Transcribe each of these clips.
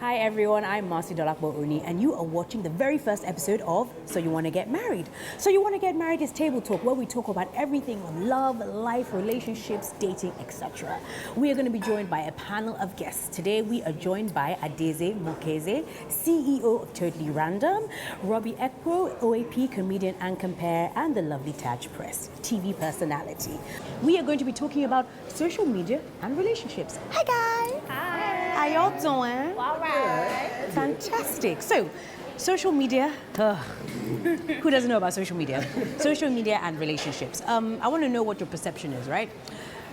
Hi everyone, I'm Marcy Dolapo and you are watching the very first episode of So You Want to Get Married. So You Want to Get Married is Table Talk, where we talk about everything on love, life, relationships, dating, etc. We are going to be joined by a panel of guests. Today we are joined by Adeze Mokeze, CEO of Totally Random, Robbie Ekpo, OAP comedian and compare, and the lovely Taj Press, TV personality. We are going to be talking about social media and relationships. Hi guys! Hi! How y'all doing? All right. Fantastic. So, social media. Who doesn't know about social media? Social media and relationships. I want to know what your perception is, right?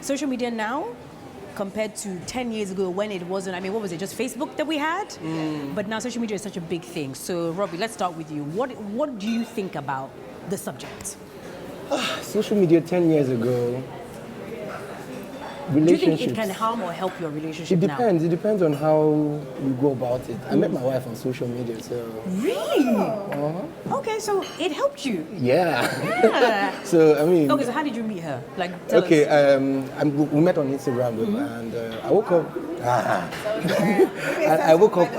Social media now, compared to 10 years ago when it wasn't, what was it, just Facebook that we had? But now social media is such a big thing. So, Robbie, let's start with you. What do you think about the subject? Social media 10 years ago. Do you think it can harm or help your relationship now? It depends on how you go about it. I met my wife on social media, so... Really? Okay, so it helped you? Yeah. So, Okay, so how did you meet her? Tell us. We met on Instagram, and I woke up... I woke up...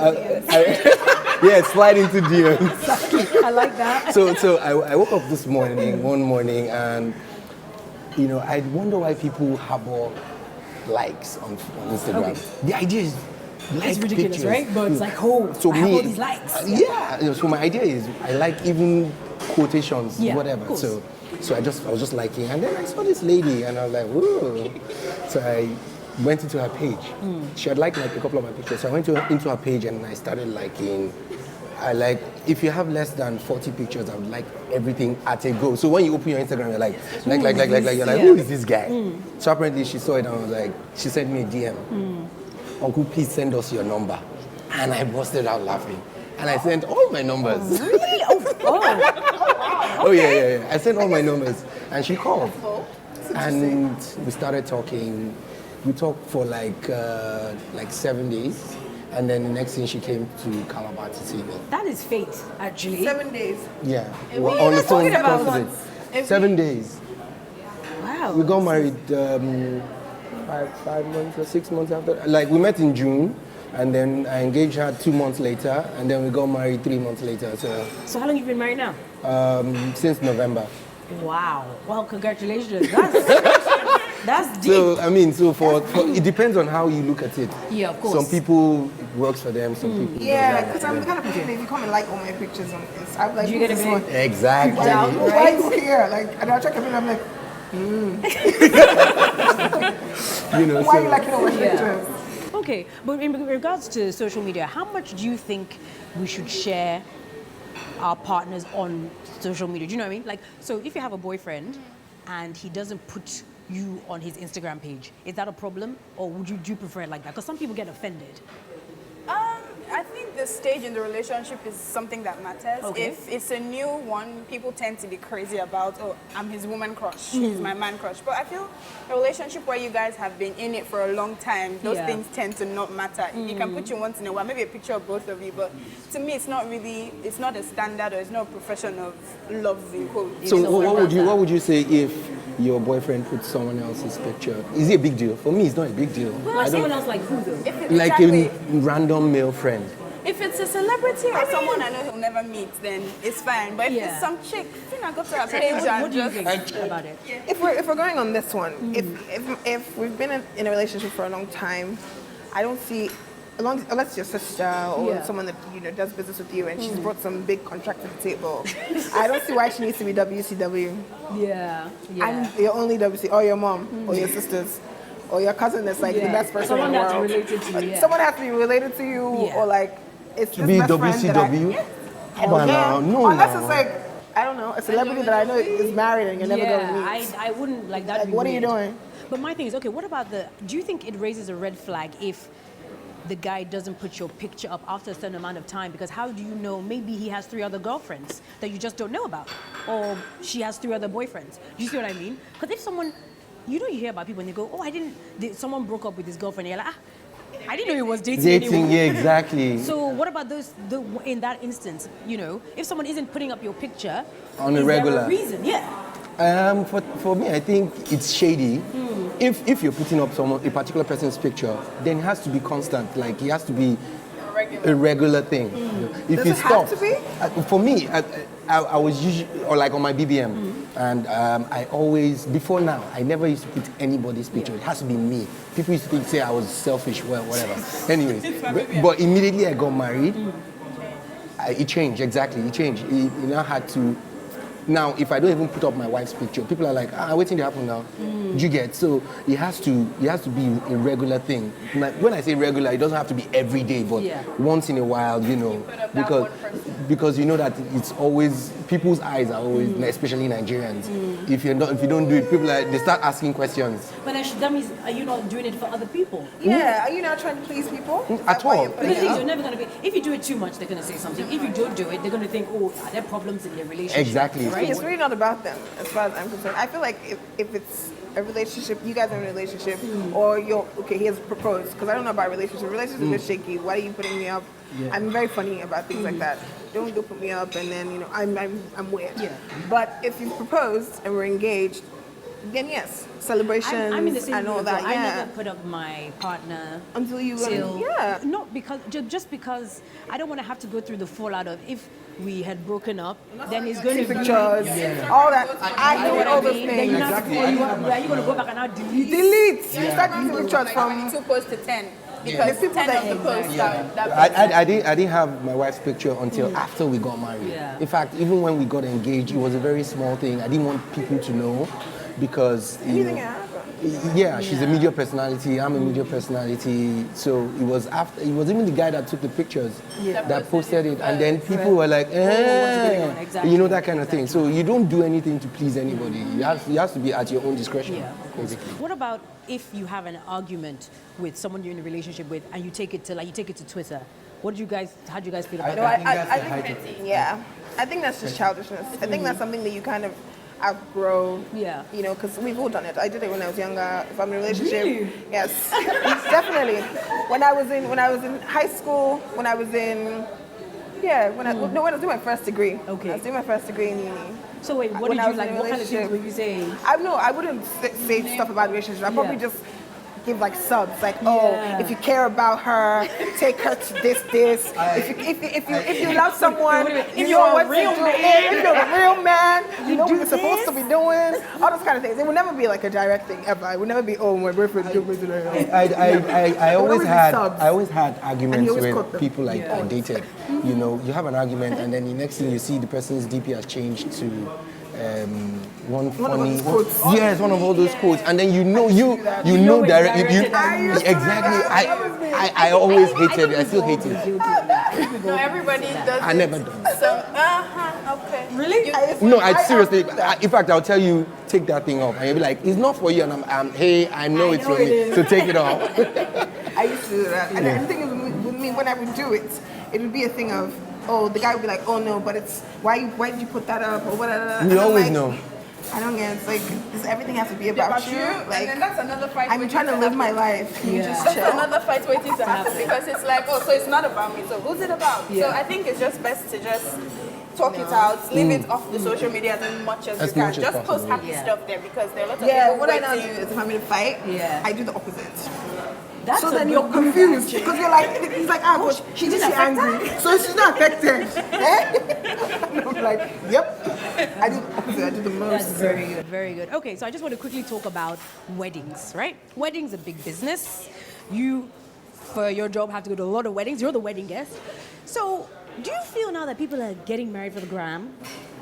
yeah, slide into DMs. I like that. So I woke up one morning, and, I wonder why people harbor likes on Instagram. Okay. The idea is It's ridiculous, pictures. right? But it's like, so I have all these likes. So my idea is I like even quotations, whatever. Of course. So I was just liking, and then I saw this lady, and I was like, whoa. So I went into her page. She had liked a couple of my pictures. So I went into her page and I started liking. If you have less than 40 pictures, I would like everything at a go. So when you open your Instagram, you're like, you're like, who is this guy? So apparently she saw it and was like, she sent me a DM. Uncle, please send us your number. And I busted out laughing. And I sent all my numbers. Oh, really? Oh, yeah. I sent all my numbers. And she called. And we started talking. We talked for like 7 days. And then the next thing she came to Calabar to see me. That is fate, actually. 7 days. Yeah. On the phone. 7 days. Wow. We got married 5 months or 6 months after. We met in June, and then I engaged her 2 months later, and then we got married 3 months later. So how long have you been married now? Since November. Wow. Well, congratulations. That's deep. So for it depends on how you look at it. Yeah, of course. Some people it works for them, some people. Yeah, because I'm the kind of person, if you come and like all my pictures on Instagram, I'm like, Do you get a big... Exactly. Why are you here? And I'll check everything, I'm like, why are you liking all my pictures? Okay, but in regards to social media, how much do you think we should share our partners on social media? Do you know what I mean? So if you have a boyfriend and he doesn't put you on his Instagram page, is that a problem, or do you prefer it like that? Because some people get offended. I think the stage in the relationship is something that matters. Okay. If it's a new one, people tend to be crazy about, I'm his woman crush, he's my man crush. But I feel a relationship where you guys have been in it for a long time, those things tend to not matter. You can put you once in a while, maybe a picture of both of you, but to me, it's not a standard, or it's not a profession of love, in quotes. So what would you say if your boyfriend puts someone else's picture? Is it a big deal? For me, it's not a big deal. Well, someone else like who though? Like a random male friend. If it's a celebrity or someone I know he'll never meet, then it's fine. But if it's some chick, I go to her page and what do you think about it? If we're going on this one, if we've been in a relationship for a long time, I don't see, unless your sister or someone that does business with you and she's brought some big contract to the table, I don't see why she needs to be WCW. Yeah. And you're only WC, or your mom, or your sisters, or your cousin that's the best person Someone in the that's world. related to you. Someone has to be related to you, or it's To be this best friend that WCW? Come on now, no. Unless it's I don't know, a celebrity that I know is married and you're never going to meet. I wouldn't like that. What are you doing? But my thing is, okay, what about do you think it raises a red flag if the guy doesn't put your picture up after a certain amount of time? Because how do you know? Maybe he has 3 other girlfriends that you just don't know about, or she has 3 other boyfriends. Do you see what I mean? Because if someone, you hear about people and they go, someone broke up with his girlfriend, and you're like, I didn't know he was dating anyone. Yeah, exactly. So what about in that instance, if someone isn't putting up your picture on a regular, there a reason? For me, I think it's shady. If you're putting up a particular person's picture, then it has to be constant. He has to be a regular thing. If Does you it stop, have to be? For me, I was usually, or like on my BBM, and I always, before now, I never used to put anybody's picture. It has to be me. People used to say I was selfish, well, whatever. Anyways, but immediately I got married, it changed, exactly, it changed. It now had to. Now, if I don't even put up my wife's picture, people are like, waiting to happen now. You get, so it has to be a regular thing. Like, when I say regular, it doesn't have to be every day, but once in a while, because you know that it's always, people's eyes are always, especially Nigerians. If you don't do it, people they start asking questions. But that means, are you not doing it for other people? Yeah, are you not trying to please people? At all. But the thing is, you're never going to be, if you do it too much, they're going to say something. If you don't do it, they're going to think, oh, are there problems in their relationship? Exactly. Right? It's really not about them, as far as I'm concerned. I feel like if it's a relationship, you guys are in a relationship, or he has proposed, because I don't know about relationships are shaky. Why are you putting me up? Yeah. I'm very funny about things like that. Don't go put me up, and then I'm weird. Yeah. But if you've proposed and we're engaged, then yes, celebrations I'm in the same and all boat. that. I never put up my partner until you not because just because I don't want to have to go through the fallout of if we had broken up, then it's going to be pictures, all that. I hate all those things. Then you have to are you going to go back and now delete? You start using pictures from 2 posts to 10. Because the people 10 of the posts I didn't have my wife's picture until after we got married. Yeah. In fact, even when we got engaged, it was a very small thing. I didn't want people to know because she's a media personality. I'm a media personality. So it was even the guy that took the pictures that posted it, and then people were like, exactly. that kind of thing. So you don't do anything to please anybody. You have to be at your own discretion. Yeah. Basically. What about if you have an argument with someone you're in a relationship with and you take it to Twitter? How do you guys feel about that? I think that's just childishness. I think that's something that you kind of outgrow. Yeah. Because we've all done it. I did it when I was younger. If I'm in a relationship, really? Yes, definitely. When I was in high school, when I was doing my first degree. Okay. I was doing my first degree in uni. So wait, what did you like? What kind of things were you saying? I wouldn't say stuff about relationships. I probably just give like subs, like if you care about her, take her to this. If you love someone, if you're a real man, you know what you're supposed to be doing. All those kind of things. It would never be like a direct thing ever. It would never be my boyfriend took me today. I always had arguments with people like I dated. You have an argument and then the next thing you see the person's DP has changed to one of all those quotes, and then you know directly. I always hated it. I still hate it. No, everybody does. I never done. Okay. Really? No, I seriously. In fact, I'll tell you, take that thing off, and you'll be like, it's not for you, and I know it's for me, so take it off. I used to do that, and the thing is with me, when I would do it, it would be a thing of. The guy would be like, oh no, but it's why did you put that up or whatever. You always know. I don't get it. It's like everything has to be about you. Like, and then that's another fight. I'm trying to live my life. You just chill. That's another fight waiting to happen because it's like, so it's not about me. So who's it about? Yeah. So I think it's just best to just talk it out, leave it off the social media as much as you can. Just post happy stuff there because there are lots of people what I now do is if I'm in a fight, I do the opposite. That's so then you're confused because you're like, he's like, gosh, she's angry, so she's not affected. And I'm like, yep. I do the opposite. I do the most. That's very good, very good. Okay, so I just want to quickly talk about weddings, right? Weddings are big business. You, for your job, have to go to a lot of weddings. You're the wedding guest. So, do you feel now that people are getting married for the gram?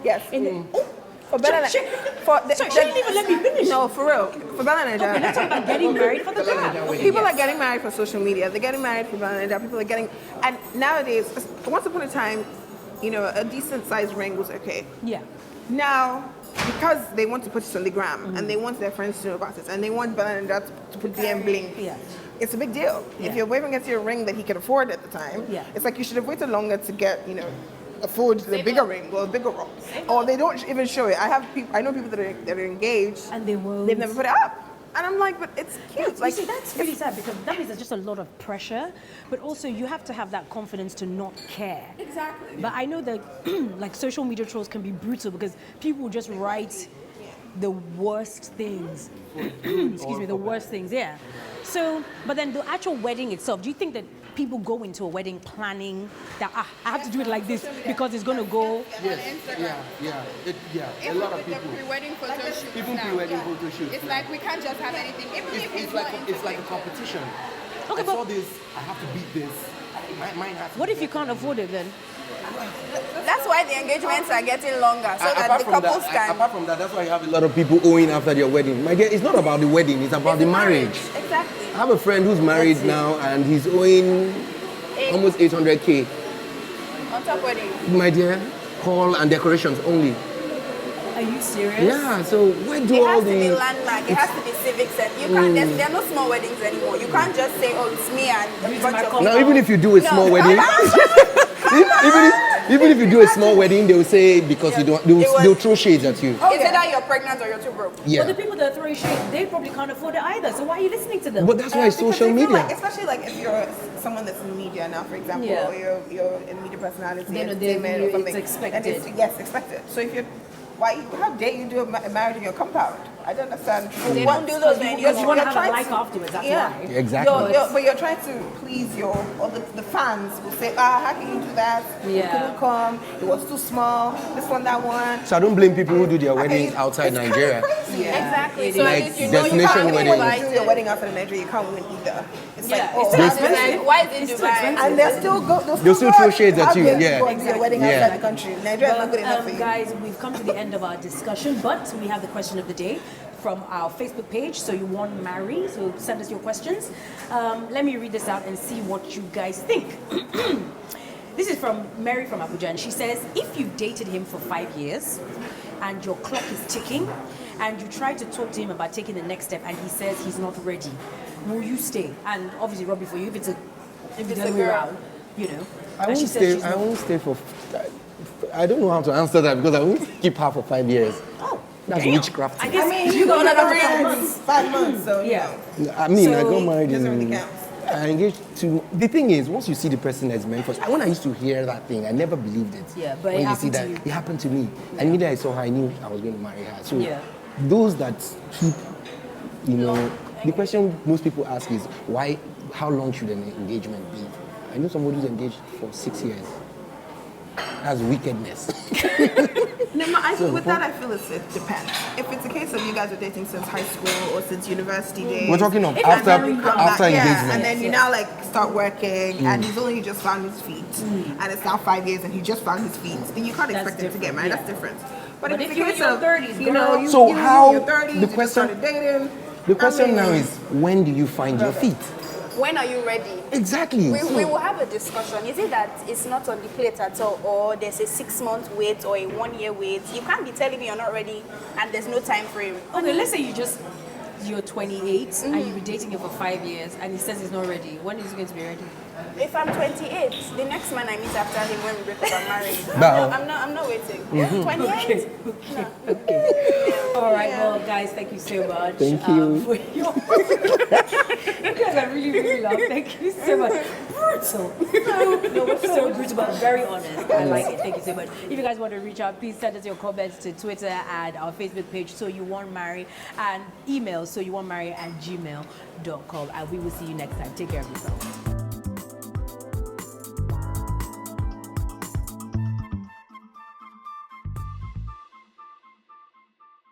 Yes. For Bella, she didn't even let me finish. No, for real. For Bella and okay, let's talk about getting married for the gram. People are getting married for social media. They're getting married for Bella and people are getting, and nowadays, once upon a time, a decent sized ring was okay. Yeah. Now, because they want to put it on the gram and they want their friends to know about it and they want Bella and to put DM bling. Yeah. It's a big deal. Yeah. If your boyfriend gets you a ring that he can afford at the time, it's like you should have waited longer to get, afford the bigger ring or a bigger rock. Or they don't even show it. I know people that are engaged and they've never put it up. And I'm like, but it's cute. Like, you see, that's really sad because that means there's just a lot of pressure, but also you have to have that confidence to not care. Exactly. But I know that like social media trolls can be brutal because people will just write the worst things. Excuse me, the worst things, yeah. So, but then the actual wedding itself, do you think that people go into a wedding planning that, I have to do it like this because it's going to go? Yes, a lot of people. The pre-wedding photo shoots People now. pre-wedding photo shoots. It's like we can't just have anything. Even if It's like a competition. Okay, I but saw this, I have to beat this. Mine has to what be if you can't afford it then? That's why the engagements are getting longer, so that apart the from couples that, can. apart from that, that's why you have a lot of people owing after their wedding. My dear, it's not about the wedding, it's about the marriage. Exactly. I have a friend who's married now and he's owing almost 800K. On top wedding. My dear, hall and decorations only. Are you serious? Yeah, so where do It all has to be the... landmark. It has to be civic set. You can't. There are no small weddings anymore. You can't just say, "Oh, it's me and a bunch of Now, people." even if you do a small wedding, even if you do a small wedding, they will say because you don't, they'll throw shades at you. It's either you're pregnant or you're too broke. Yeah. But the people that are throwing shade, they probably can't afford it either. So why are you listening to them? But that's why Because social they feel media. like, especially like if you're someone that's in media now, for example, Yeah. or you're a media personality, Then entertainment, or it's something. expected. And yes, expected. So if you're, how dare you do a marriage in your compound? I don't understand. They don't do those Because anymore. you want to You're have a trying life to- afterwards, that's Yeah. why. Exactly. But you're trying to please the fans will say, how can you do that? You Yeah. couldn't come. It was too small. This one, that one. So I don't blame people who do their weddings It's outside kinda Nigeria. crazy. Exactly. It So is. at Like least you know you destination can't wedding. be When you do your invited. wedding outside of Nigeria, you can't win either. It's Yeah, like, it's oh, too how did expensive. I- Why is it It's too Dubai? expensive. and They'll still throw shades at you, How dare yeah. you go and do your wedding Yeah. outside the country? Nigeria is not good enough for you. Guys, we've come to the end of our discussion, but we have the question of the day from our Facebook page. So you want Mary, so send us your questions. Let me read this out and see what you guys think. This is from Mary from Abuja, and she says, if you've dated him for 5 years and your clock is ticking and you try to talk to him about taking the next step and he says he's not ready, will you stay? And obviously, Robbie, for you, if it's the other way girl. around, you know. I and she won't says stay. she's I not- won't stay for. I don't know how to answer that because I won't keep her for 5 years. Oh, That's damn. witchcraft. I guess I mean, you got another 5 months. 5 months, so you Yeah. know. I mean, I So got married doesn't in. really count. I engaged to. The thing is, once you see the person that's meant for, when I used to hear that thing, I never believed it. Yeah, but when it you see happened to that, you. it happened to me. And immediately I saw her, I knew I was going to marry her. So Yeah. those that keep, the question most people ask is why? How long should an engagement be? I know somebody who's engaged for 6 years. That's wickedness. With that, I feel it depends. If it's a case of you guys are dating since high school or since university days. We're talking of If after that's very after yeah, engagement. and then you now like start working, and he's only just found his feet, and it's now 5 years, and he just found his feet. Then you can't That's expect him to get different, married. yeah. That's different. But But if if it's a you're in case your of 30s, you know, girl. you, So you know, how- you're 30s, the you just question- started dating. The question now mean- is, when do you find your feet? When are you ready? Exactly. We So- will have a discussion. Is it that it's not on the plate at all, or there's a 6-month wait or a 1-year wait? You can't be telling me you're not ready and there's no time frame. Okay, let's say you're 28 and you've been dating him for 5 years and he says he's not ready. When is he going to be ready? If I'm 28, the next man I meet after him when we break up, I'm married. Now- I'm not waiting. 28? All right, well, guys, thank you so much. Thank you. For your you guys are really, really long. Thank you so much. Brutal. So brutal, but very honest. I like it. Thank you so much. If you guys want to reach out, please send us your comments to Twitter and our Facebook page, So You Want Marry, and email soyouwantmarry@gmail.com. And we will see you next time. Take care of yourself.